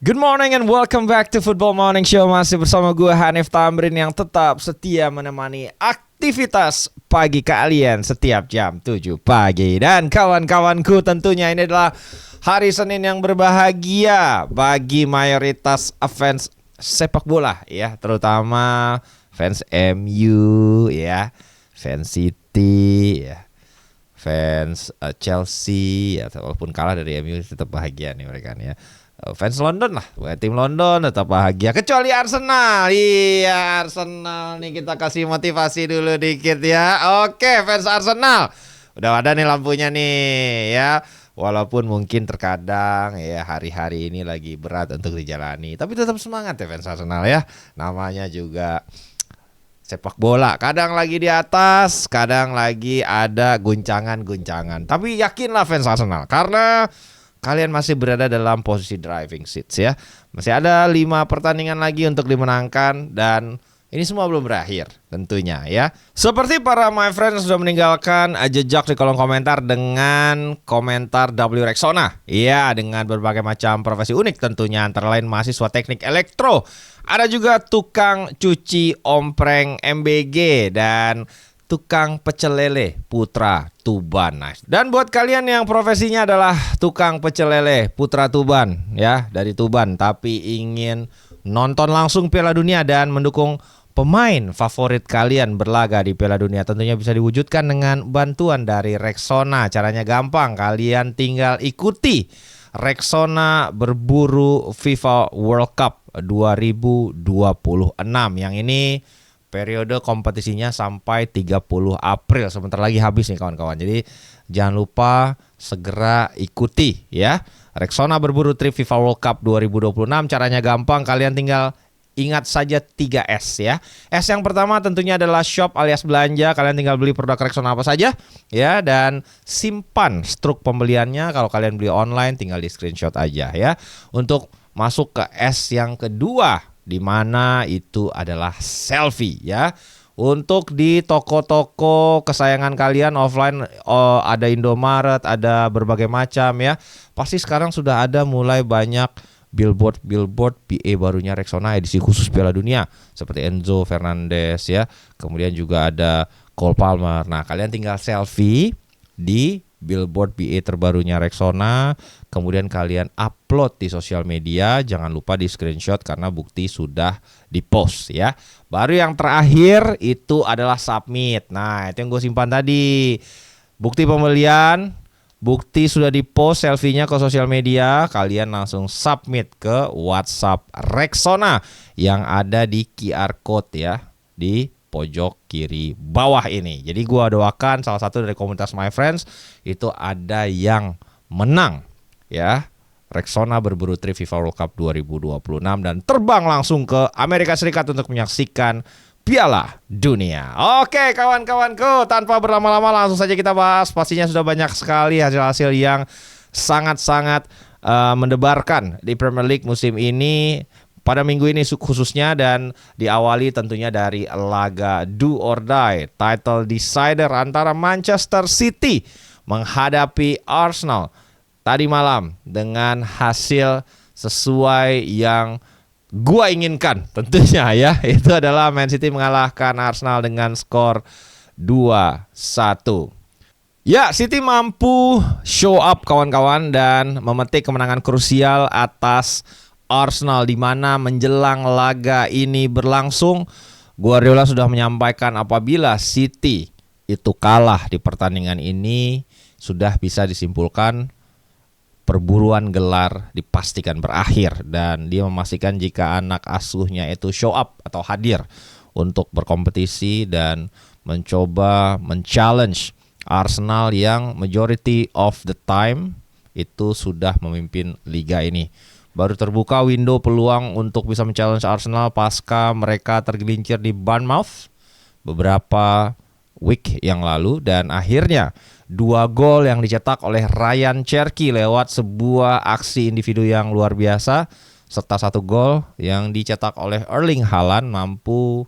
Good morning and welcome back to Football Morning Show. Masih bersama gue Hanif Tamrin yang tetap setia menemani aktivitas pagi kalian setiap jam 7 pagi. Dan kawan-kawanku, tentunya ini adalah hari Senin yang berbahagia bagi mayoritas fans sepak bola ya, terutama fans MU ya, fans City ya, fans Chelsea ya, walaupun kalah dari MU tetap bahagia nih mereka nih ya. Fans London lah, tim London tetap bahagia, kecuali Arsenal. Iya, Arsenal nih, kita kasih motivasi dulu dikit ya. Oke, fans Arsenal, udah ada nih lampunya nih ya. Walaupun mungkin terkadang ya hari-hari ini lagi berat untuk dijalani, tapi tetap semangat ya fans Arsenal ya. Namanya juga sepak bola, kadang lagi di atas, kadang lagi ada guncangan-guncangan. Tapi yakinlah fans Arsenal, karena kalian masih berada dalam posisi driving seats ya. Masih ada 5 pertandingan lagi untuk dimenangkan, dan ini semua belum berakhir tentunya ya. Seperti para my friends sudah meninggalkan jejak di kolom komentar dengan komentar W Rexona. Iya, dengan berbagai macam profesi unik tentunya, antara lain mahasiswa teknik elektro, ada juga tukang cuci ompreng MBG, dan tukang pecel lele Putra Tuban. Dan buat kalian yang profesinya adalah tukang pecel lele Putra Tuban ya, dari Tuban, tapi ingin nonton langsung Piala Dunia dan mendukung pemain favorit kalian berlaga di Piala Dunia, tentunya bisa diwujudkan dengan bantuan dari Rexona. Caranya gampang, kalian tinggal ikuti Rexona berburu FIFA World Cup 2026. Yang ini periode kompetisinya sampai 30 April. Sebentar lagi habis nih kawan-kawan. Jadi jangan lupa segera ikuti ya. Rexona berburu trip FIFA World Cup 2026. Caranya gampang, kalian tinggal ingat saja 3S ya. S yang pertama tentunya adalah shop alias belanja. Kalian tinggal beli produk Rexona apa saja ya, dan simpan struk pembeliannya. Kalau kalian beli online tinggal di screenshot aja ya. Untuk masuk ke S yang kedua, di mana itu adalah selfie ya. Untuk di toko-toko kesayangan kalian offline, ada Indomaret, ada berbagai macam ya. Pasti sekarang sudah ada mulai banyak billboard PA barunya Rexona edisi khusus Piala Dunia, seperti Enzo Fernandez ya. Kemudian juga ada Cole Palmer. Nah, kalian tinggal selfie di billboard PA terbarunya Rexona, kemudian kalian upload di sosial media. Jangan lupa di screenshot karena bukti sudah dipost ya. Baru yang terakhir itu adalah submit. Nah, itu yang gue simpan tadi, bukti pembelian, bukti sudah dipost selfie-nya ke sosial media. Kalian langsung submit ke WhatsApp Rexona yang ada di QR code ya, di pojok kiri bawah ini. Jadi gua doakan salah satu dari komunitas my friends itu ada yang menang ya. Rexona berburu trip FIFA World Cup 2026 dan terbang langsung ke Amerika Serikat untuk menyaksikan Piala Dunia. Oke kawan-kawanku, tanpa berlama-lama langsung saja kita bahas. Pastinya sudah banyak sekali hasil-hasil yang sangat-sangat mendebarkan di Premier League musim ini, pada minggu ini khususnya, dan diawali tentunya dari laga do or die title decider antara Manchester City menghadapi Arsenal tadi malam dengan hasil sesuai yang gua inginkan tentunya ya. Itu adalah Man City mengalahkan Arsenal dengan skor 2-1. Ya, City mampu show up kawan-kawan dan memetik kemenangan krusial atas Arsenal, di mana menjelang laga ini berlangsung, Guardiola sudah menyampaikan apabila City itu kalah di pertandingan ini, sudah bisa disimpulkan perburuan gelar dipastikan berakhir, dan dia memastikan jika anak asuhnya itu show up atau hadir untuk berkompetisi dan mencoba men-challenge Arsenal yang majority of the time itu sudah memimpin liga ini. Baru terbuka window peluang untuk bisa men-challenge Arsenal pasca mereka tergelincir di Bournemouth beberapa week yang lalu, dan akhirnya 2 gol yang dicetak oleh Ryan Cherki lewat sebuah aksi individu yang luar biasa, serta 1 gol yang dicetak oleh Erling Haaland mampu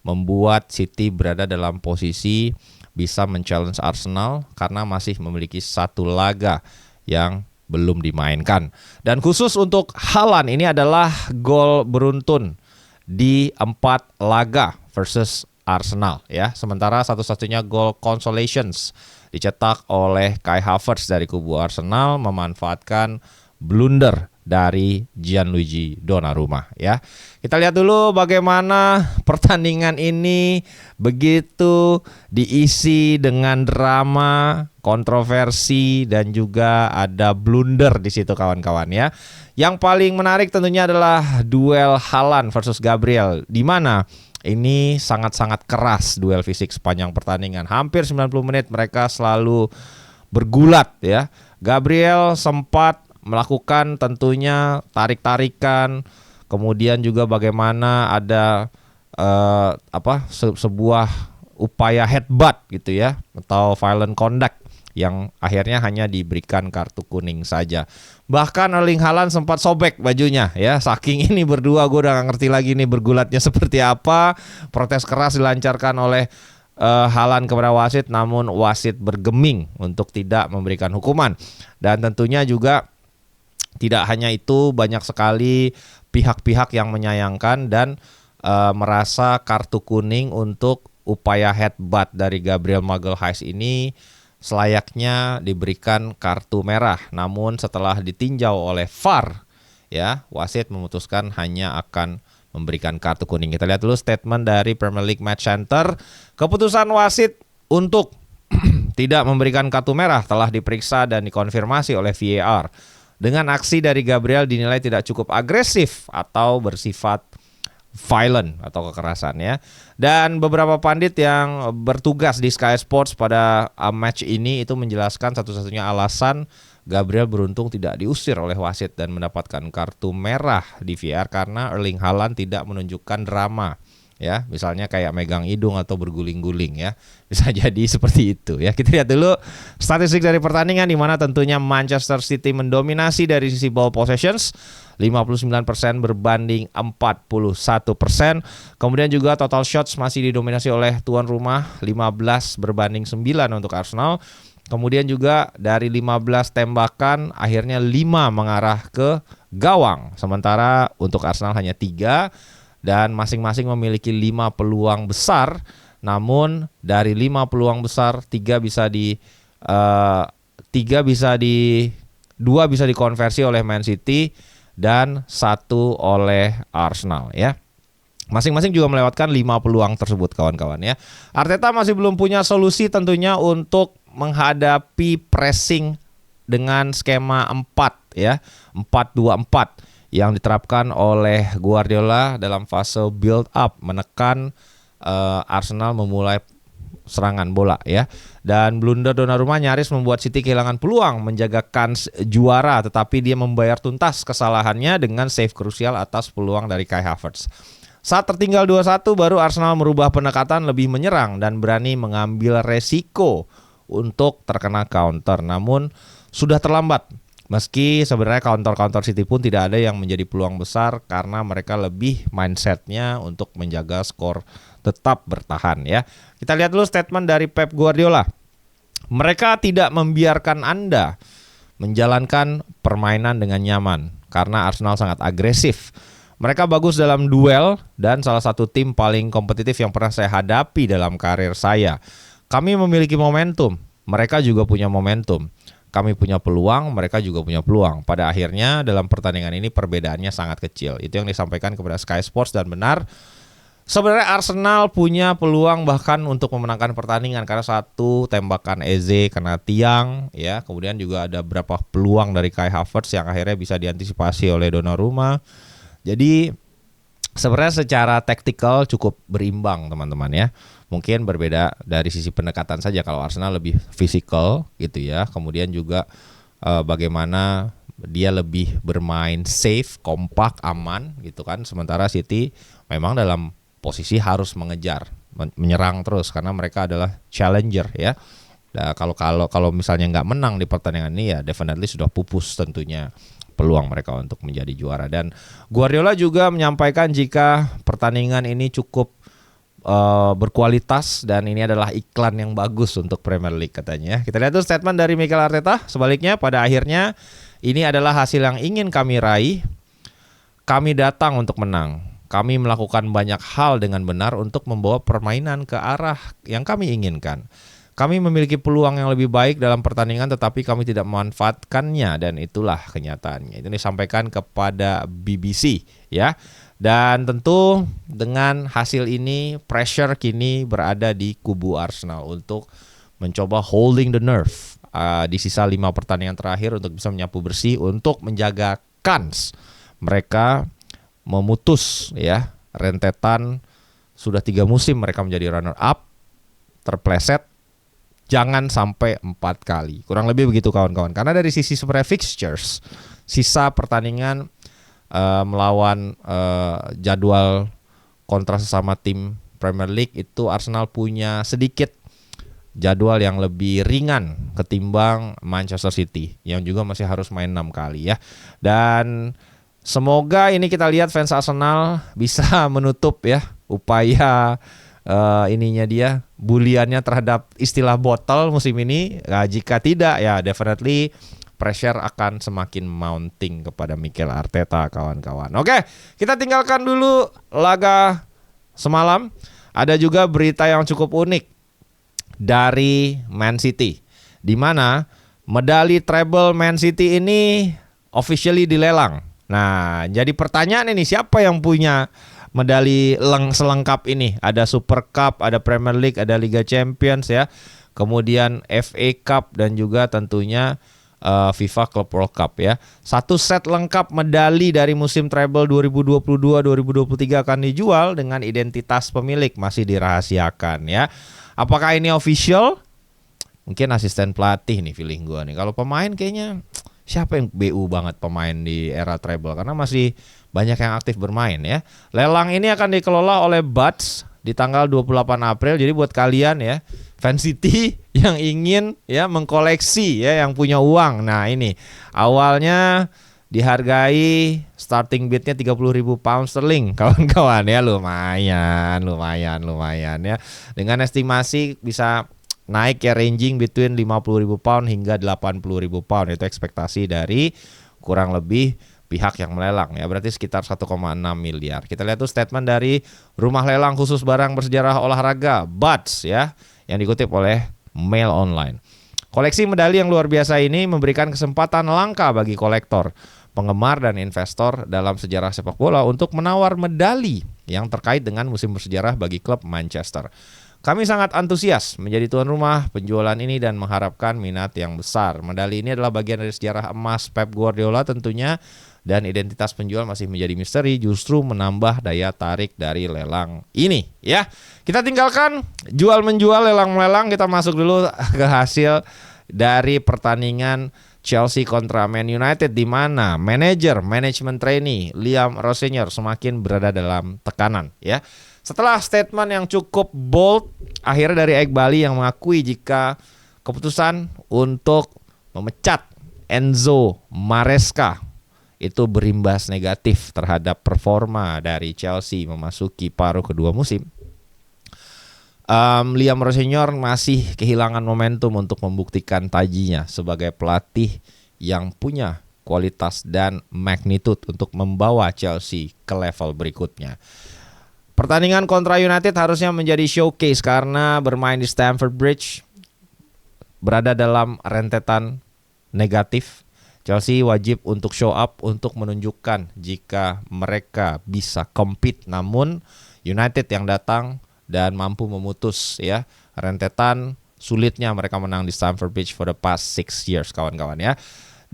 membuat City berada dalam posisi bisa men-challenge Arsenal karena masih memiliki 1 laga yang belum dimainkan. Dan khusus untuk Haaland, ini adalah gol beruntun di 4 laga versus Arsenal ya. Sementara satu-satunya gol consolations dicetak oleh Kai Havertz dari kubu Arsenal memanfaatkan blunder dari Gianluigi Donnarumma ya. Kita lihat dulu bagaimana pertandingan ini begitu diisi dengan drama, kontroversi dan juga ada blunder di situ kawan-kawan ya. Yang paling menarik tentunya adalah duel Haaland versus Gabriel, di mana ini sangat-sangat keras duel fisik sepanjang pertandingan. Hampir 90 menit mereka selalu bergulat ya. Gabriel sempat melakukan tentunya tarik-tarikan, kemudian juga bagaimana ada sebuah upaya headbutt gitu ya, atau violent conduct yang akhirnya hanya diberikan kartu kuning saja. Bahkan Erling Haaland sempat sobek bajunya ya, saking ini berdua gue udah gak ngerti lagi nih bergulatnya seperti apa. Protes keras dilancarkan oleh Haaland kepada wasit, namun wasit bergeming untuk tidak memberikan hukuman. Dan tentunya juga tidak hanya itu, banyak sekali pihak-pihak yang menyayangkan dan merasa kartu kuning untuk upaya headbutt dari Gabriel Magalhaes ini selayaknya diberikan kartu merah. Namun setelah ditinjau oleh VAR ya, wasit memutuskan hanya akan memberikan kartu kuning. Kita lihat dulu statement dari Premier League Match Center. Keputusan wasit untuk tidak memberikan kartu merah telah diperiksa dan dikonfirmasi oleh VAR. Dengan aksi dari Gabriel dinilai tidak cukup agresif atau bersifat violent atau kekerasan ya. Dan beberapa pandit yang bertugas di Sky Sports pada match ini itu menjelaskan satu-satunya alasan Gabriel beruntung tidak diusir oleh wasit dan mendapatkan kartu merah di VAR karena Erling Haaland tidak menunjukkan drama. Ya, misalnya kayak megang hidung atau berguling-guling ya. Bisa jadi seperti itu ya. Kita lihat dulu statistik dari pertandingan, di mana tentunya Manchester City mendominasi dari sisi ball possessions 59% berbanding 41%. Kemudian juga total shots masih didominasi oleh tuan rumah 15 berbanding 9 untuk Arsenal. Kemudian juga dari 15 tembakan akhirnya 5 mengarah ke gawang. Sementara untuk Arsenal hanya 3. Dan masing-masing memiliki 5 peluang besar. Namun dari 5 peluang besar 2 bisa dikonversi oleh Man City dan 1 oleh Arsenal ya. Masing-masing juga melewatkan 5 peluang tersebut kawan-kawan ya. Arteta masih belum punya solusi tentunya untuk menghadapi pressing dengan skema 4 ya. 4-2-4 yang diterapkan oleh Guardiola dalam fase build up, menekan Arsenal memulai serangan bola ya. Dan blunder Donnarumma nyaris membuat City kehilangan peluang menjaga kans juara, tetapi dia membayar tuntas kesalahannya dengan save krusial atas peluang dari Kai Havertz. Saat tertinggal 2-1 baru Arsenal merubah pendekatan, lebih menyerang dan berani mengambil resiko untuk terkena counter. Namun sudah terlambat. Meski sebenarnya counter City pun tidak ada yang menjadi peluang besar karena mereka lebih mindsetnya untuk menjaga skor tetap bertahan ya. Kita lihat dulu statement dari Pep Guardiola. Mereka tidak membiarkan Anda menjalankan permainan dengan nyaman karena Arsenal sangat agresif. Mereka bagus dalam duel dan salah satu tim paling kompetitif yang pernah saya hadapi dalam karir saya. Kami memiliki momentum, mereka juga punya momentum. Kami punya peluang, mereka juga punya peluang. Pada akhirnya dalam pertandingan ini perbedaannya sangat kecil. Itu yang disampaikan kepada Sky Sports dan benar. Sebenarnya Arsenal punya peluang bahkan untuk memenangkan pertandingan karena satu tembakan Eze kena tiang ya. Kemudian juga ada beberapa peluang dari Kai Havertz yang akhirnya bisa diantisipasi oleh Donnarumma. Jadi sebenarnya secara taktikal cukup berimbang teman-teman ya. Mungkin berbeda dari sisi pendekatan saja, kalau Arsenal lebih fisikal gitu ya. Kemudian juga bagaimana dia lebih bermain safe, kompak, aman gitu kan. Sementara City memang dalam posisi harus mengejar, menyerang terus karena mereka adalah challenger ya. Nah, kalau misalnya nggak menang di pertandingan ini ya definitely sudah pupus tentunya peluang mereka untuk menjadi juara. Dan Guardiola juga menyampaikan jika pertandingan ini cukup berkualitas dan ini adalah iklan yang bagus untuk Premier League katanya. Kita lihat tuh statement dari Mikel Arteta. Sebaliknya pada akhirnya Ini adalah hasil yang ingin kami raih. Kami datang untuk menang. Kami melakukan banyak hal dengan benar untuk membawa permainan ke arah yang kami inginkan. Kami memiliki peluang yang lebih baik dalam pertandingan tetapi kami tidak memanfaatkannya dan itulah kenyataannya. Itu disampaikan kepada BBC ya. Dan tentu dengan hasil ini pressure kini berada di kubu Arsenal untuk mencoba holding the nerve di sisa 5 pertandingan terakhir untuk bisa menyapu bersih untuk menjaga kans mereka memutus ya rentetan sudah 3 musim mereka menjadi runner up terpleset. Jangan sampai 4 kali. Kurang lebih begitu kawan-kawan. Karena dari sisi sebenarnya fixtures, sisa pertandingan melawan jadwal kontra sesama tim Premier League itu Arsenal punya sedikit jadwal yang lebih ringan ketimbang Manchester City yang juga masih harus main 6 kali ya. Dan semoga ini kita lihat fans Arsenal bisa menutup ya upaya ininya dia buliannya terhadap istilah botol musim ini. Nah, jika tidak ya definitely pressure akan semakin mounting kepada Mikel Arteta kawan-kawan. Oke, kita tinggalkan dulu laga semalam. Ada juga berita yang cukup unik dari Man City di mana medali treble Man City ini officially dilelang. Nah, jadi pertanyaan ini siapa yang punya medali selengkap ini? Ada Super Cup, ada Premier League, ada Liga Champions ya. Kemudian FA Cup dan juga tentunya FIFA Club World Cup ya. Satu set lengkap medali dari musim treble 2022-2023 akan dijual dengan identitas pemilik masih dirahasiakan ya. Apakah ini official? Mungkin asisten pelatih nih feeling gue nih. Kalau pemain kayaknya siapa yang BU banget pemain di era treble karena masih banyak yang aktif bermain ya. Lelang ini akan dikelola oleh Buds di tanggal 28 April. Jadi buat kalian ya fan City yang ingin ya mengkoleksi ya yang punya uang. Nah, ini awalnya dihargai starting bidnya 30.000 pound sterling kawan-kawan ya, lumayan ya. Dengan estimasi bisa naik ya ranging between 50.000 pound hingga 80.000 pound. Itu ekspektasi dari kurang lebih pihak yang melelang ya, berarti sekitar 1,6 miliar. Kita lihat tuh statement dari rumah lelang khusus barang bersejarah olahraga Buds ya, yang dikutip oleh Mail Online. Koleksi medali yang luar biasa ini memberikan kesempatan langka bagi kolektor, penggemar dan investor dalam sejarah sepak bola untuk menawar medali yang terkait dengan musim bersejarah bagi klub Manchester. Kami sangat antusias menjadi tuan rumah penjualan ini dan mengharapkan minat yang besar. Medali ini adalah bagian dari sejarah emas Pep Guardiola tentunya, dan identitas penjual masih menjadi misteri, justru menambah daya tarik dari lelang ini ya. Kita tinggalkan jual menjual, lelang melelang, kita masuk dulu ke hasil dari pertandingan Chelsea kontra Man United di mana manajemen trainee Liam Rosenior semakin berada dalam tekanan ya. Setelah statement yang cukup bold akhirnya dari Eghbali yang mengakui jika keputusan untuk memecat Enzo Maresca itu berimbas negatif terhadap performa dari Chelsea memasuki paruh kedua musim. Liam Rosenior masih kehilangan momentum untuk membuktikan tajinya sebagai pelatih yang punya kualitas dan magnitude untuk membawa Chelsea ke level berikutnya. Pertandingan kontra United harusnya menjadi showcase karena bermain di Stamford Bridge berada dalam rentetan negatif. Chelsea wajib untuk show up untuk menunjukkan jika mereka bisa compete, namun United yang datang dan mampu memutus ya rentetan sulitnya mereka menang di Stamford Bridge for the past 6 years kawan-kawan ya.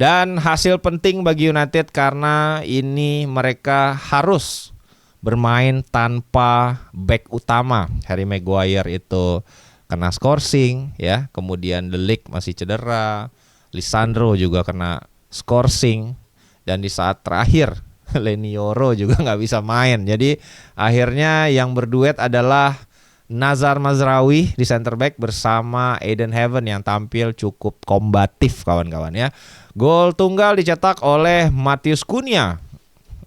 Dan hasil penting bagi United karena ini mereka harus bermain tanpa back utama. Harry Maguire itu kena skorsing ya, kemudian De Ligt masih cedera, Lisandro juga kena skorsing, dan di saat terakhir Lenioro juga nggak bisa main. Jadi akhirnya yang berduet adalah Nazar Mazraoui di center back bersama Eden Heaven yang tampil cukup kombatif kawan-kawan ya. Gol tunggal dicetak oleh Matheus Cunha.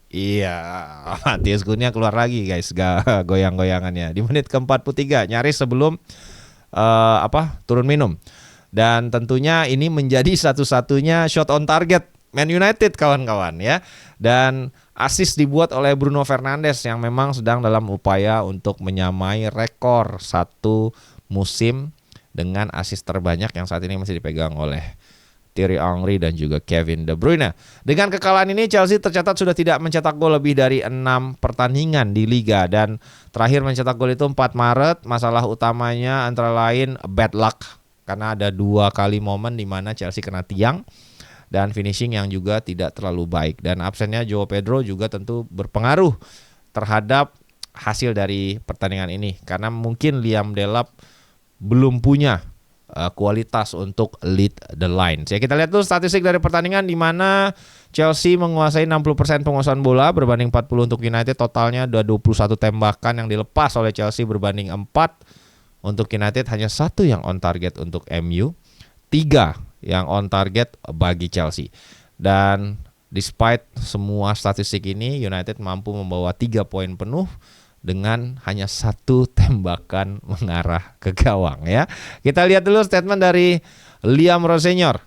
Iya, Matheus Cunha keluar lagi guys, goyang-goyangannya di menit ke-43 nyaris sebelum turun minum. Dan tentunya ini menjadi satu-satunya shot on target Man United kawan-kawan ya. Dan assist dibuat oleh Bruno Fernandes yang memang sedang dalam upaya untuk menyamai rekor satu musim dengan assist terbanyak yang saat ini masih dipegang oleh Thierry Henry dan juga Kevin De Bruyne. Dengan kekalahan ini Chelsea tercatat sudah tidak mencetak gol lebih dari 6 pertandingan di Liga. Dan terakhir mencetak gol itu 4 Maret. Masalah utamanya antara lain bad luck, karena ada 2 kali momen di mana Chelsea kena tiang. Dan finishing yang juga tidak terlalu baik. Dan absennya Joao Pedro juga tentu berpengaruh terhadap hasil dari pertandingan ini. Karena mungkin Liam Delap belum punya kualitas untuk lead the line. Ya, kita lihat dulu statistik dari pertandingan di mana Chelsea menguasai 60% penguasaan bola berbanding 40 untuk United. Totalnya ada 21 tembakan yang dilepas oleh Chelsea berbanding 4 untuk United. Hanya 1 yang on target untuk MU, 3 yang on target bagi Chelsea. Dan despite semua statistik ini, United mampu membawa 3 poin penuh dengan hanya 1 tembakan mengarah ke gawang ya. Kita lihat dulu statement dari Liam Rosenyor.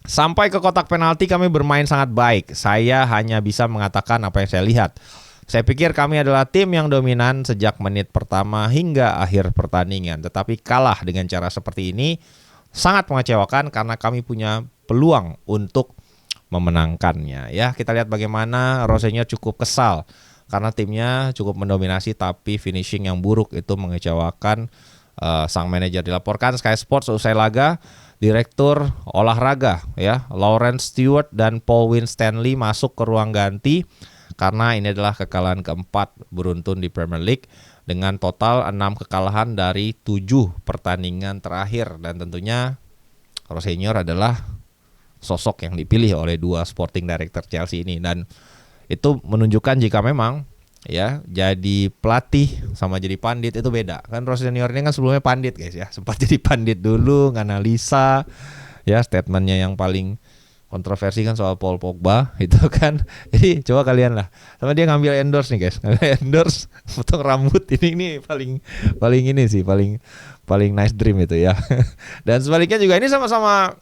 Sampai ke kotak penalti kami bermain sangat baik. Saya hanya bisa mengatakan apa yang saya lihat. Saya pikir kami adalah tim yang dominan sejak menit pertama hingga akhir pertandingan. Tetapi kalah dengan cara seperti ini sangat mengecewakan karena kami punya peluang untuk memenangkannya ya. Kita lihat bagaimana Rosenyor cukup kesal karena timnya cukup mendominasi tapi finishing yang buruk itu mengecewakan sang manajer. Dilaporkan Sky Sports usai laga, direktur olahraga ya Lawrence Stewart dan Paul Winstanley masuk ke ruang ganti karena ini adalah kekalahan keempat beruntun di Premier League dengan total 6 kekalahan dari 7 pertandingan terakhir. Dan tentunya Rosenyor adalah sosok yang dipilih oleh 2 sporting director Chelsea ini. Dan itu menunjukkan jika memang ya jadi pelatih sama jadi pandit itu beda. Kan Rosenyor ini kan sebelumnya pandit guys ya. Sempat jadi pandit dulu, nganalisa ya, statementnya yang paling kontroversi kan soal Paul Pogba itu kan. Jadi coba kalian lah. Sama dia ngambil endorse nih guys. Ngambil endorse potong rambut ini paling ini sih, paling nice dream itu ya. Dan sebaliknya juga ini sama-sama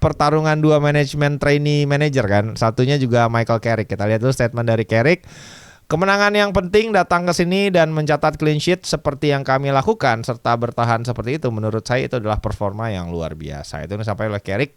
pertarungan 2 manajemen trainee manager kan. Satunya juga Michael Carrick. Kita lihat dulu statement dari Carrick. Kemenangan yang penting datang ke sini dan mencatat clean sheet seperti yang kami lakukan serta bertahan seperti itu. Menurut saya itu adalah performa yang luar biasa. Itu disampaikan oleh Carrick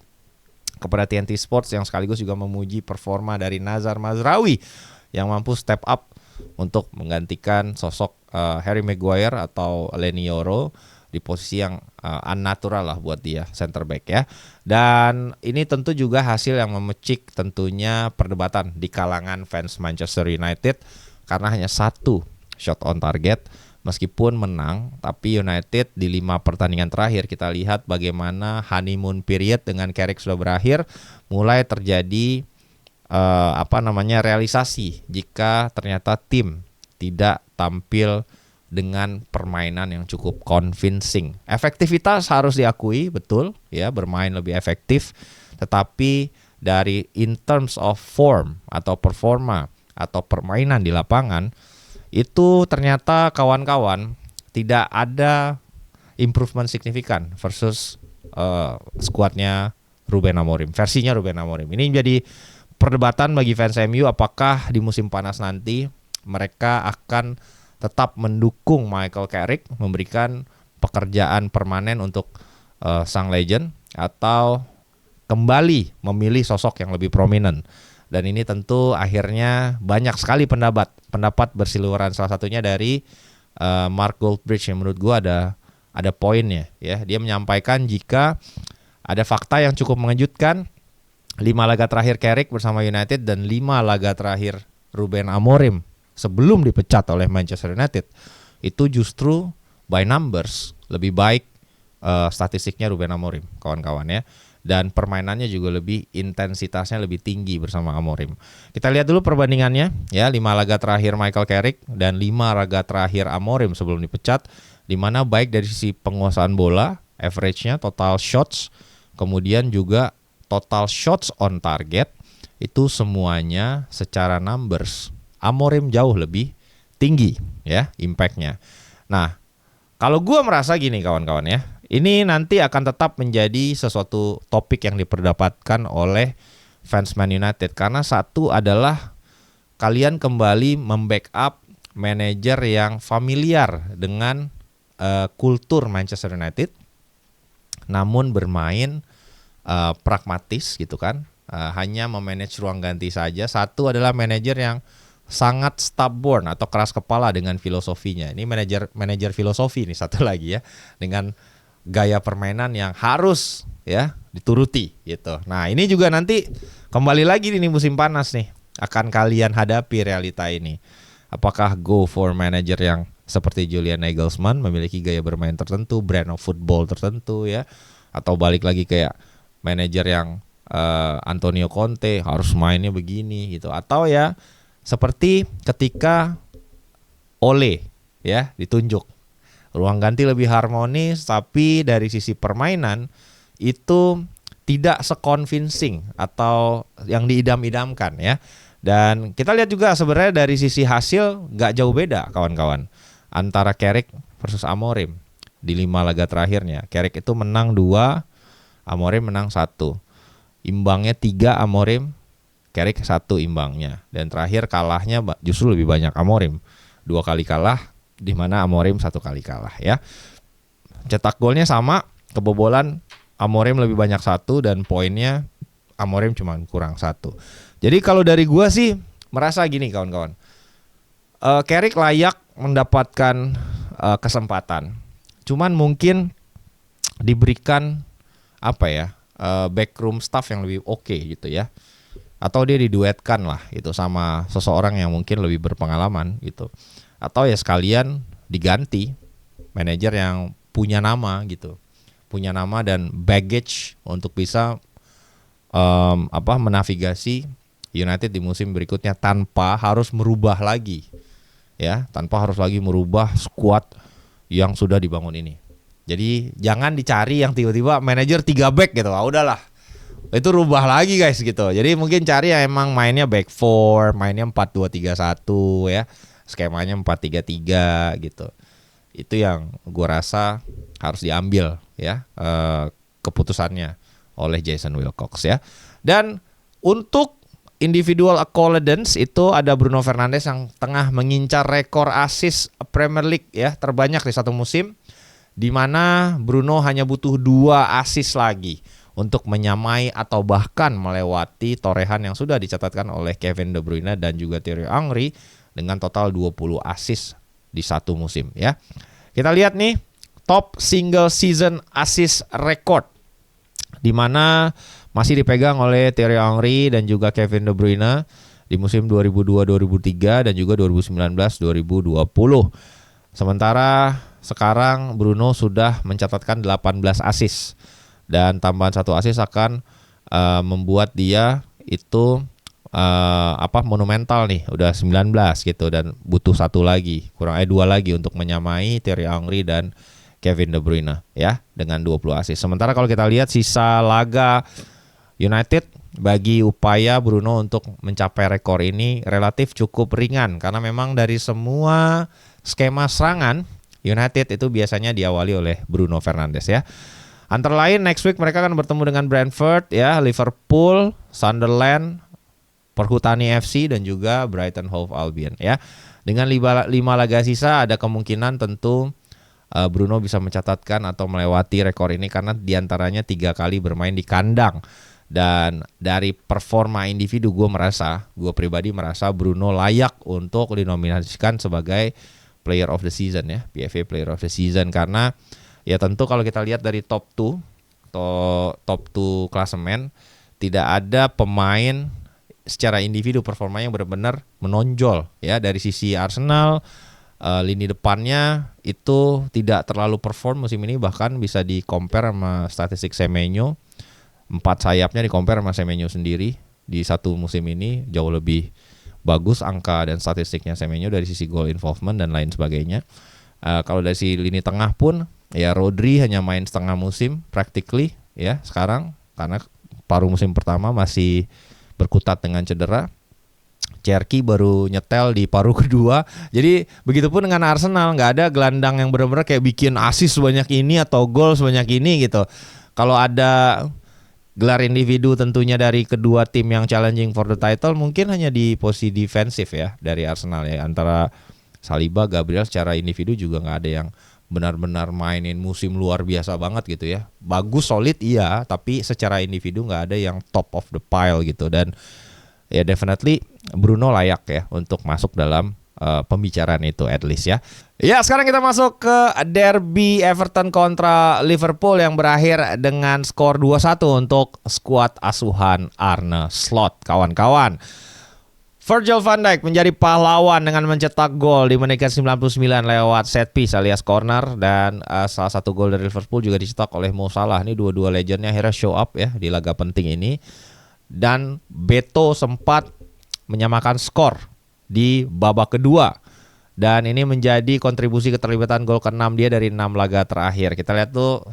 kepada TNT Sports yang sekaligus juga memuji performa dari Nazar Mazraoui yang mampu step up untuk menggantikan sosok Harry Maguire atau Leny Yoro di posisi yang unnatural lah buat dia, center back ya. Dan ini tentu juga hasil yang memecik tentunya perdebatan di kalangan fans Manchester United karena hanya 1 shot on target. Meskipun menang, tapi United di 5 pertandingan terakhir kita lihat bagaimana honeymoon period dengan Carrick sudah berakhir, mulai terjadi realisasi jika ternyata tim tidak tampil dengan permainan yang cukup convincing. Efektivitas harus diakui, betul ya, bermain lebih efektif, tetapi dari in terms of form atau performa atau permainan di lapangan itu ternyata kawan-kawan tidak ada improvement signifikan versus skuadnya Ruben Amorim, versinya Ruben Amorim. Ini menjadi perdebatan bagi fans MU apakah di musim panas nanti mereka akan tetap mendukung Michael Carrick, memberikan pekerjaan permanen untuk sang legend, atau kembali memilih sosok yang lebih prominent. Dan ini tentu akhirnya banyak sekali pendapat berseliweran. Salah satunya dari Mark Goldbridge yang menurut gue ada poinnya ya. Dia menyampaikan jika ada fakta yang cukup mengejutkan, 5 laga terakhir Carrick bersama United dan 5 laga terakhir Ruben Amorim sebelum dipecat oleh Manchester United itu justru by numbers lebih baik statistiknya Ruben Amorim kawan-kawan ya, dan permainannya juga lebih, intensitasnya lebih tinggi bersama Amorim. Kita lihat dulu perbandingannya ya, 5 laga terakhir Michael Carrick dan 5 laga terakhir Amorim sebelum dipecat, di mana baik dari sisi penguasaan bola, average-nya, total shots, kemudian juga total shots on target, itu semuanya secara numbers Amorim jauh lebih tinggi ya impact-nya. Nah, kalau gue merasa gini kawan-kawan ya, Ini nanti akan tetap menjadi sesuatu topik yang diperdapatkan oleh fans Man United karena satu adalah kalian kembali membackup manajer yang familiar dengan kultur Manchester United, namun bermain pragmatis gitu kan, hanya memanage ruang ganti saja. Satu adalah manajer yang sangat stubborn atau keras kepala dengan filosofinya. Ini manajer filosofi nih satu lagi ya, dengan gaya permainan yang harus ya dituruti gitu. Nah ini juga nanti kembali lagi nih musim panas nih akan kalian hadapi realita ini. Apakah go for manager yang seperti Julian Nagelsmann memiliki gaya bermain tertentu, brand of football tertentu ya, atau balik lagi kayak manajer yang Antonio Conte harus mainnya begini gitu, atau ya seperti ketika Ole ya ditunjuk, ruang ganti lebih harmonis tapi dari sisi permainan itu tidak se-convincing atau yang diidam-idamkan ya. Dan kita lihat juga sebenarnya dari sisi hasil nggak jauh beda kawan-kawan antara Carrick versus Amorim di 5 laga terakhirnya. Carrick itu menang 2, Amorim menang 1. Imbangnya 3 Amorim, Carrick 1 imbangnya. Dan terakhir kalahnya justru lebih banyak Amorim. 2 kali kalah di mana Amorim 1 kali kalah ya. Cetak golnya sama, kebobolan Amorim lebih banyak 1 dan poinnya Amorim cuma kurang 1. Jadi kalau dari gua sih merasa gini kawan-kawan, Carrick layak mendapatkan kesempatan. Cuman mungkin diberikan backroom staff yang lebih oke gitu ya. Atau dia diduetkan lah itu sama seseorang yang mungkin lebih berpengalaman gitu. Atau ya sekalian diganti manajer yang punya nama gitu. Punya nama dan baggage untuk bisa menavigasi United di musim berikutnya tanpa harus merubah lagi. Ya, tanpa harus lagi merubah skuad yang sudah dibangun ini. Jadi jangan dicari yang tiba-tiba manajer 3 back gitu. Udahlah. Itu rubah lagi guys gitu. Jadi mungkin cari yang emang mainnya back 4, mainnya 4-2-3-1 ya. Skemanya 4-3-3 gitu. Itu yang gua rasa harus diambil ya keputusannya oleh Jason Wilcox ya. Dan untuk individual accolades itu ada Bruno Fernandes yang tengah mengincar rekor assist Premier League ya terbanyak di satu musim, di mana Bruno hanya butuh 2 assist lagi untuk menyamai atau bahkan melewati torehan yang sudah dicatatkan oleh Kevin De Bruyne dan juga Thierry Henry dengan total 20 assist di satu musim ya. Kita lihat nih top single season assist record, di mana masih dipegang oleh Thierry Henry dan juga Kevin De Bruyne di musim 2002-2003 dan juga 2019-2020. Sementara sekarang Bruno sudah mencatatkan 18 assist dan tambahan 1 assist akan membuat dia itu monumental nih, udah 19 gitu dan butuh 1 lagi, kurang 2 lagi untuk menyamai Thierry Henry dan Kevin De Bruyne ya dengan 20 assist. Sementara kalau kita lihat sisa laga United bagi upaya Bruno untuk mencapai rekor ini relatif cukup ringan karena memang dari semua skema serangan United itu biasanya diawali oleh Bruno Fernandes ya. Antara lain next week mereka akan bertemu dengan Brentford ya, Liverpool, Sunderland, Perhutani FC dan juga Brighton Hove Albion ya. Dengan 5 laga sisa ada kemungkinan tentu Bruno bisa mencatatkan atau melewati rekor ini karena diantaranya 3 kali bermain di kandang. Dan dari performa individu gue pribadi merasa Bruno layak untuk dinominasikan sebagai Player of the Season ya, PFA Player of the Season, karena ya tentu kalau kita lihat dari top 2 klasemen tidak ada pemain secara individu performanya yang benar-benar menonjol ya. Dari sisi Arsenal lini depannya itu tidak terlalu perform musim ini, bahkan bisa di-compare sama statistik Semenyo. 4 sayapnya di-compare sama Semenyo sendiri di satu musim ini jauh lebih bagus angka dan statistiknya Semenyo dari sisi goal involvement dan lain sebagainya. Kalau dari sisi lini tengah pun ya Rodri hanya main setengah musim practically ya sekarang karena paruh musim pertama masih berkutat dengan cedera. Cherki baru nyetel di paruh kedua. Jadi begitupun dengan Arsenal, nggak ada gelandang yang benar-benar kayak bikin assist sebanyak ini atau gol sebanyak ini gitu. Kalau ada gelar individu tentunya dari kedua tim yang challenging for the title, mungkin hanya di posisi defensif ya dari Arsenal ya. Antara Saliba, Gabriel secara individu juga nggak ada yang benar-benar mainin musim luar biasa banget gitu ya. Bagus, solid iya, tapi secara individu nggak ada yang top of the pile gitu. Dan ya definitely Bruno layak ya untuk masuk dalam pembicaraan itu at least ya. Ya, sekarang kita masuk ke derby Everton kontra Liverpool yang berakhir dengan skor 2-1 untuk skuad asuhan Arne Slot, kawan-kawan. Virgil van Dijk menjadi pahlawan dengan mencetak gol di menit ke-99 lewat set piece alias corner, dan salah satu gol dari Liverpool juga dicetak oleh Mo Salah. Ini dua-dua legendnya akhirnya show up ya di laga penting ini. Dan Beto sempat menyamakan skor di babak kedua. Dan ini menjadi kontribusi keterlibatan gol ke-6 dia dari 6 laga terakhir. Kita lihat tuh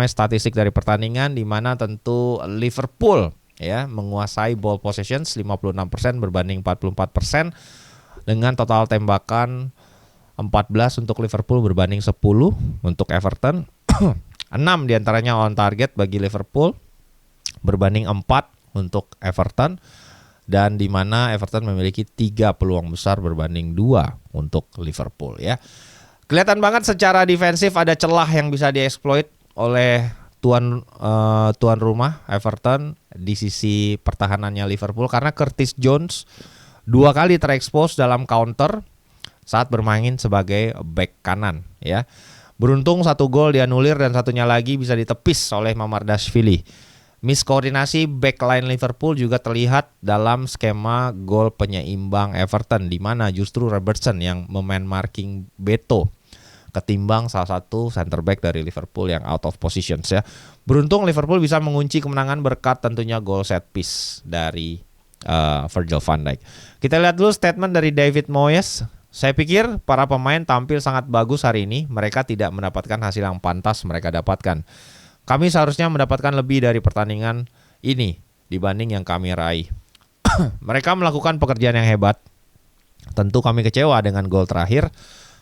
statistik dari pertandingan, di mana tentu Liverpool ya menguasai ball possessions 56% berbanding 44%, dengan total tembakan 14 untuk Liverpool berbanding 10 untuk Everton. 6 diantaranya on target bagi Liverpool berbanding 4 untuk Everton, dan di mana Everton memiliki 3 peluang besar berbanding 2 untuk Liverpool ya. Kelihatan banget secara defensif ada celah yang bisa dieksploit oleh tuan rumah Everton di sisi pertahanannya Liverpool, karena Curtis Jones 2 kali terekspos dalam counter saat bermain sebagai back kanan ya. Beruntung 1 gol dianulir dan satunya lagi bisa ditepis oleh Mamardashvili. Miskoordinasi backline Liverpool juga terlihat dalam skema gol penyeimbang Everton, di mana justru Robertson yang memain marking Beto ketimbang salah satu center back dari Liverpool yang out of positions ya. Beruntung Liverpool bisa mengunci kemenangan berkat tentunya gol set piece dari Virgil van Dijk. Kita lihat dulu statement dari David Moyes. Saya pikir para pemain tampil sangat bagus hari ini. Mereka tidak mendapatkan hasil yang pantas mereka dapatkan. Kami seharusnya mendapatkan lebih dari pertandingan ini dibanding yang kami raih. Mereka melakukan pekerjaan yang hebat. Tentu kami kecewa dengan gol terakhir,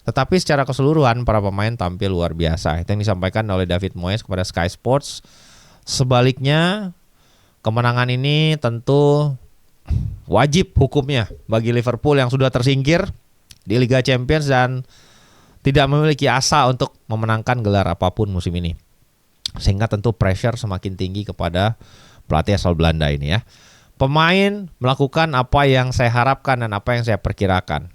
tetapi secara keseluruhan para pemain tampil luar biasa. Itu yang disampaikan oleh David Moyes kepada Sky Sports. Sebaliknya, kemenangan ini tentu wajib hukumnya bagi Liverpool yang sudah tersingkir di Liga Champions dan tidak memiliki asa untuk memenangkan gelar apapun musim ini. Sehingga tentu pressure semakin tinggi kepada pelatih asal Belanda ini ya. Pemain melakukan apa yang saya harapkan dan apa yang saya perkirakan,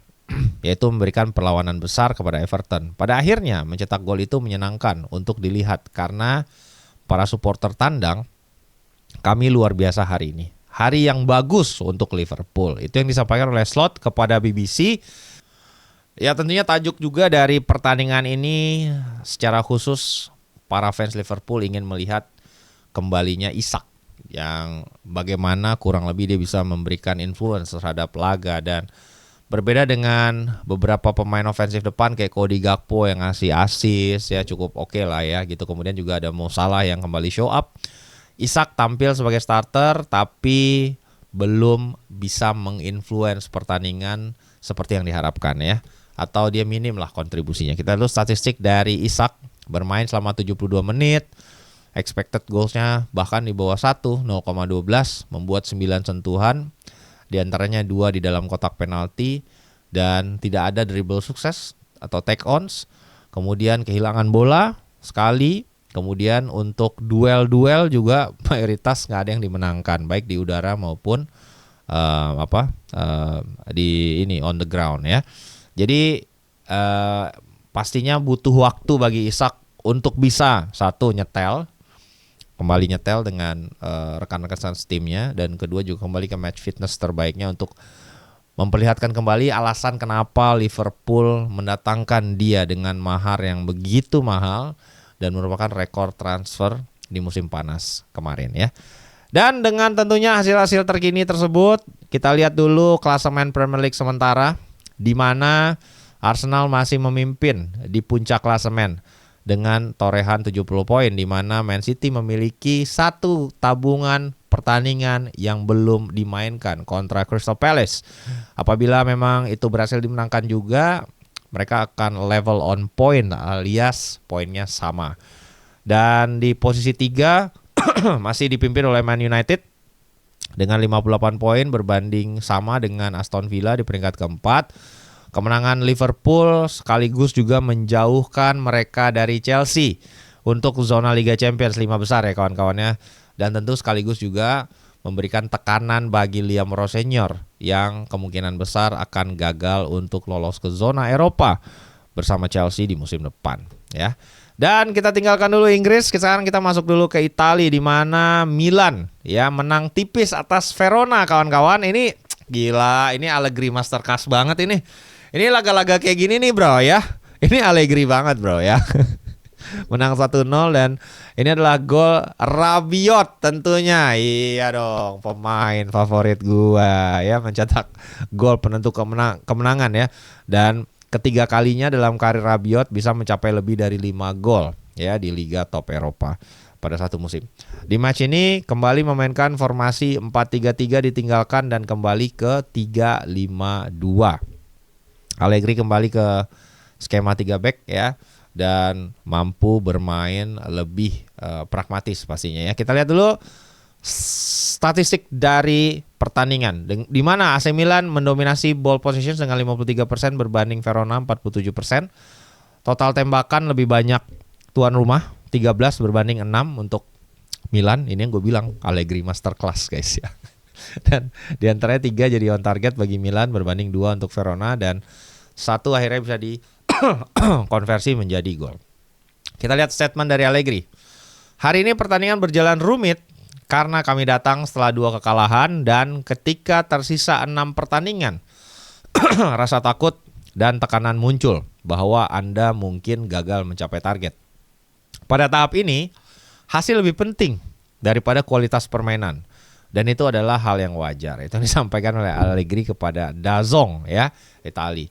yaitu memberikan perlawanan besar kepada Everton. Pada akhirnya mencetak gol itu menyenangkan untuk dilihat karena para supporter tandang, kami luar biasa hari ini. Hari yang bagus untuk Liverpool. Itu yang disampaikan oleh Slot kepada BBC. Ya, tentunya tajuk juga dari pertandingan ini secara khusus para fans Liverpool ingin melihat kembalinya Isak, yang bagaimana kurang lebih dia bisa memberikan influence terhadap laga. Dan berbeda dengan beberapa pemain ofensif depan kayak Cody Gakpo yang ngasih assist ya, cukup oke lah ya gitu. Kemudian juga ada Mo Salah yang kembali show up. Isak tampil sebagai starter tapi belum bisa menginfluence pertandingan seperti yang diharapkan ya, atau dia minim lah kontribusinya. Kita lihat statistik dari Isak. Bermain selama 72 menit, expected goals-nya bahkan di bawah 1, 0,12, membuat 9 sentuhan, diantaranya 2 di dalam kotak penalti, dan tidak ada dribble sukses atau take-ons. Kemudian kehilangan bola sekali, kemudian untuk duel-duel juga mayoritas nggak ada yang dimenangkan, baik di udara maupun di on the ground ya. Jadi pastinya butuh waktu bagi Isak untuk bisa kembali nyetel dengan rekan-rekan timnya, dan kedua juga kembali ke match fitness terbaiknya untuk memperlihatkan kembali alasan kenapa Liverpool mendatangkan dia dengan mahar yang begitu mahal dan merupakan rekor transfer di musim panas kemarin ya. Dan dengan tentunya hasil-hasil terkini tersebut, kita lihat dulu klasemen Premier League sementara, di mana Arsenal masih memimpin di puncak klasemen dengan torehan 70 poin, di mana Man City memiliki 1 tabungan pertandingan pertandingan yang belum dimainkan kontra Crystal Palace. Apabila memang itu berhasil dimenangkan juga, mereka akan level on point alias poinnya sama. Dan di posisi 3 masih dipimpin oleh Man United dengan 58 poin berbanding sama dengan Aston Villa di peringkat keempat. Kemenangan Liverpool sekaligus juga menjauhkan mereka dari Chelsea untuk zona Liga Champions 5 besar ya kawan-kawannya. Dan tentu sekaligus juga memberikan tekanan bagi Liam Rosselló yang kemungkinan besar akan gagal untuk lolos ke zona Eropa bersama Chelsea di musim depan ya. Dan kita tinggalkan dulu Inggris, sekarang kita masuk dulu ke Italia di mana Milan ya menang tipis atas Verona kawan-kawan. Ini gila, ini Allegri masterclass banget ini. Ini laga-laga kayak gini nih bro ya. Ini Allegri banget bro ya. Menang 1-0 dan ini adalah gol Rabiot tentunya. Iya dong, pemain favorit gua ya, mencetak gol penentu kemenangan ya. Dan ketiga kalinya dalam karir Rabiot bisa mencapai lebih dari 5 gol ya di Liga Top Eropa pada satu musim. Di match ini kembali memainkan formasi 4-3-3 ditinggalkan dan kembali ke 3-5-2. Allegri kembali ke skema 3 back ya dan mampu bermain lebih pragmatis pastinya ya. Kita lihat dulu statistik dari pertandingan di mana AC Milan mendominasi ball possession dengan 53% berbanding Verona 47%. Total tembakan lebih banyak tuan rumah 13 berbanding 6 untuk Milan. Ini yang gue bilang Allegri masterclass guys ya. Dan diantaranya 3 jadi on target bagi Milan berbanding 2 untuk Verona dan 1 akhirnya bisa dikonversi menjadi gol. Kita lihat statement dari Allegri. Hari ini pertandingan berjalan rumit karena kami datang setelah 2 kekalahan dan ketika tersisa 6 pertandingan rasa takut dan tekanan muncul bahwa Anda mungkin gagal mencapai target. Pada tahap ini hasil lebih penting daripada kualitas permainan. Dan itu adalah hal yang wajar. Itu disampaikan oleh Allegri kepada DAZN ya, Italia.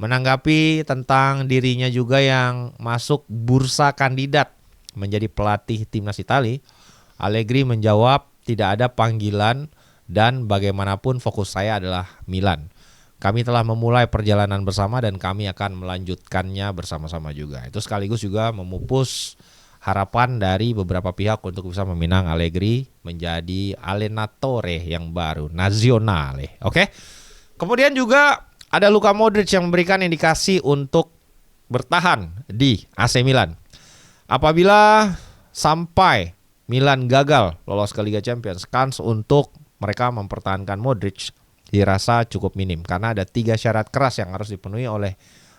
Menanggapi tentang dirinya juga yang masuk bursa kandidat menjadi pelatih timnas Italia, Allegri menjawab tidak ada panggilan dan bagaimanapun fokus saya adalah Milan. Kami telah memulai perjalanan bersama dan kami akan melanjutkannya bersama-sama juga. Itu sekaligus juga memupus harapan dari beberapa pihak untuk bisa meminang Allegri menjadi allenatore yang baru, nazionale. Oke. Kemudian juga ada Luka Modric yang memberikan indikasi untuk bertahan di AC Milan. Apabila sampai Milan gagal lolos ke Liga Champions, kans untuk mereka mempertahankan Modric dirasa cukup minim karena ada 3 syarat keras yang harus dipenuhi oleh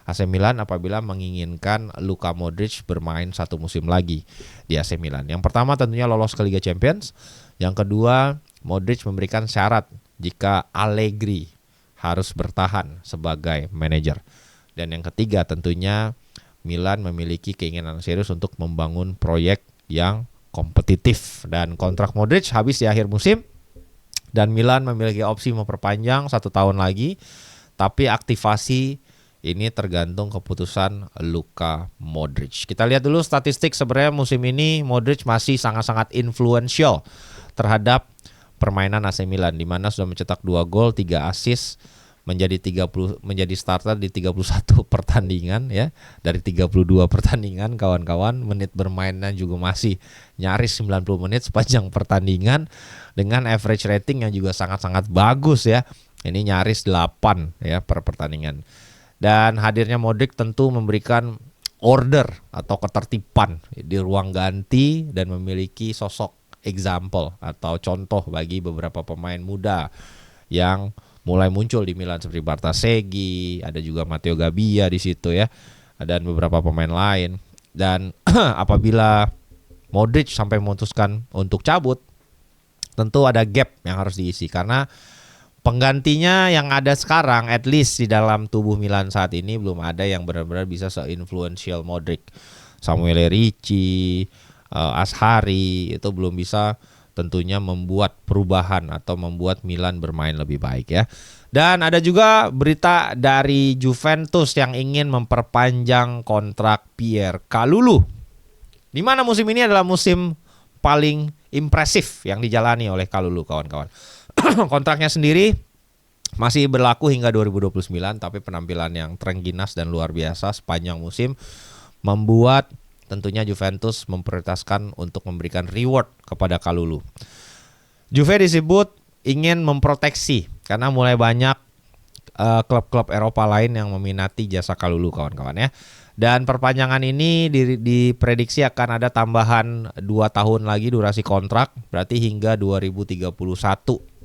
AC Milan apabila menginginkan Luka Modric bermain 1 musim lagi di AC Milan. Yang pertama tentunya lolos ke Liga Champions. Yang kedua, Modric memberikan syarat jika Allegri harus bertahan sebagai manajer. Dan yang ketiga tentunya Milan memiliki keinginan serius untuk membangun proyek yang kompetitif. Dan kontrak Modric habis di akhir musim dan Milan memiliki opsi memperpanjang 1 tahun lagi. Tapi aktivasi ini tergantung keputusan Luka Modric. Kita lihat dulu statistik sebenarnya musim ini Modric masih sangat-sangat influential terhadap permainan AC Milan di mana sudah mencetak 2 gol, 3 assist, menjadi starter di 31 pertandingan ya. Dari 32 pertandingan kawan-kawan, menit bermainnya juga masih nyaris 90 menit sepanjang pertandingan dengan average rating yang juga sangat-sangat bagus ya. Ini nyaris 8 ya per pertandingan. Dan hadirnya Modric tentu memberikan order atau ketertiban di ruang ganti dan memiliki sosok example atau contoh bagi beberapa pemain muda yang mulai muncul di Milan seperti Bartasegui, ada juga Matteo Gabbia di situ ya, dan beberapa pemain lain. Dan apabila Modric sampai memutuskan untuk cabut, tentu ada gap yang harus diisi karena penggantinya yang ada sekarang, at least di dalam tubuh Milan saat ini belum ada yang benar-benar bisa se-influential Modric. Samuel Ricci, Ashari itu belum bisa tentunya membuat perubahan atau membuat Milan bermain lebih baik ya. Dan ada juga berita dari Juventus yang ingin memperpanjang kontrak Pierre Kalulu. Di mana musim ini adalah musim paling impresif yang dijalani oleh Kalulu, kawan-kawan. Kontraknya sendiri masih berlaku hingga 2029, tapi penampilan yang terengginas dan luar biasa sepanjang musim membuat tentunya Juventus memprioritaskan untuk memberikan reward kepada Kalulu. Juve disebut ingin memproteksi karena mulai banyak klub-klub Eropa lain yang meminati jasa Kalulu, kawan-kawan ya. Dan perpanjangan ini diprediksi akan ada tambahan 2 tahun lagi durasi kontrak, berarti hingga 2031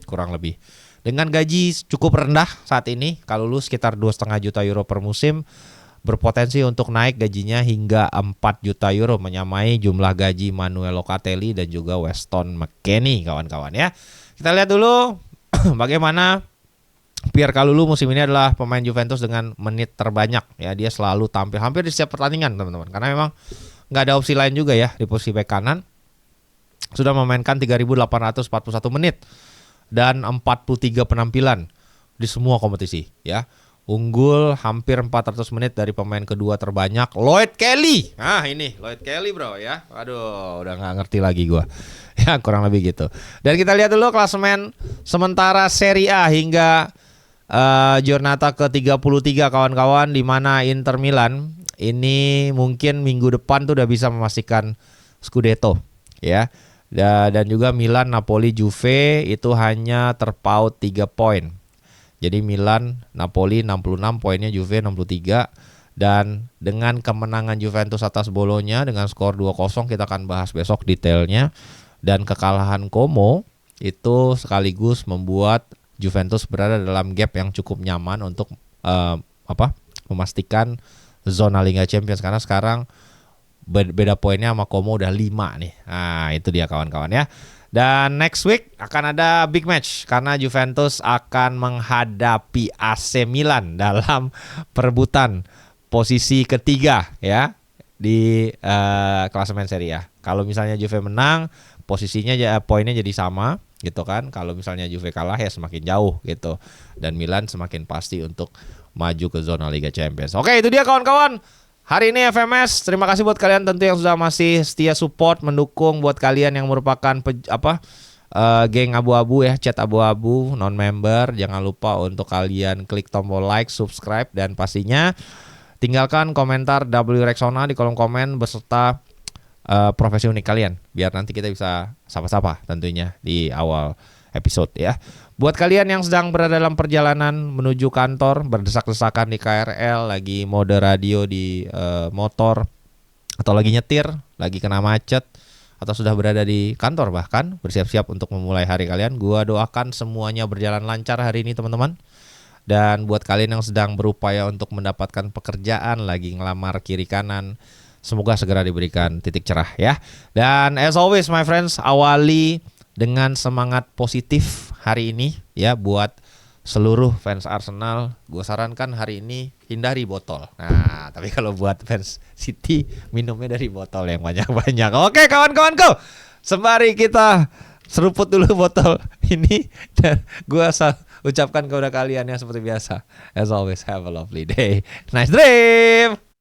kurang lebih. Dengan gaji cukup rendah saat ini, Kalulu sekitar 2,5 juta euro per musim, berpotensi untuk naik gajinya hingga 4 juta euro, menyamai jumlah gaji Manuel Locatelli dan juga Weston McKennie, kawan-kawan ya. Kita lihat dulu bagaimana Pierre Kalulu musim ini adalah pemain Juventus dengan menit terbanyak ya. Dia selalu tampil hampir di setiap pertandingan, teman-teman, karena memang nggak ada opsi lain juga ya di posisi bek kanan. Sudah memainkan 3.841 menit dan 43 penampilan di semua kompetisi ya. Unggul hampir 400 menit dari pemain kedua terbanyak, Lloyd Kelly. Nah ini Lloyd Kelly bro ya. Aduh udah nggak ngerti lagi gua. Ya kurang lebih gitu. Dan kita lihat dulu klasemen sementara Serie A hingga Giornata ke-33, kawan-kawan, di mana Inter Milan ini mungkin minggu depan tuh udah bisa memastikan Scudetto ya. Dan juga Milan, Napoli, Juve itu hanya terpaut 3 poin. Jadi Milan, Napoli 66, poinnya Juve 63. Dan dengan kemenangan Juventus atas Bologna dengan skor 2-0, kita akan bahas besok detailnya. Dan kekalahan Como itu sekaligus membuat Juventus berada dalam gap yang cukup nyaman untuk memastikan zona Liga Champions, karena sekarang beda poinnya sama Como udah 5 nih. Nah, itu dia kawan-kawan ya. Dan next week akan ada big match karena Juventus akan menghadapi AC Milan dalam perebutan posisi ketiga ya di klasemen Serie A. Kalau misalnya Juve menang, posisinya poinnya jadi sama gitu kan. Kalau misalnya Juve kalah ya semakin jauh gitu. Dan Milan semakin pasti untuk maju ke zona Liga Champions. Oke, itu dia kawan-kawan. Hari ini FMS, terima kasih buat kalian tentu yang sudah masih setia support, mendukung. Buat kalian yang merupakan geng abu-abu ya, chat abu-abu, non-member, jangan lupa untuk kalian klik tombol like, subscribe, dan pastinya tinggalkan komentar W Rexona di kolom komen beserta profesi unik kalian, biar nanti kita bisa sapa-sapa tentunya di awal episode ya. Buat kalian yang sedang berada dalam perjalanan menuju kantor, berdesak-desakan di KRL, lagi mode radio di motor, atau lagi nyetir, lagi kena macet, atau sudah berada di kantor bahkan bersiap-siap untuk memulai hari kalian, gua doakan semuanya berjalan lancar hari ini teman-teman. Dan buat kalian yang sedang berupaya untuk mendapatkan pekerjaan, lagi ngelamar kiri kanan, semoga segera diberikan titik cerah ya. Dan as always my friends, awali dengan semangat positif hari ini ya. Buat seluruh fans Arsenal, gue sarankan hari ini hindari botol. Nah, tapi kalau buat fans City, minumnya dari botol yang banyak-banyak. Oke kawan-kawanku, sembari kita seruput dulu botol ini, dan gue ucapkan kepada kalian yang seperti biasa, as always, have a lovely day, nice dream.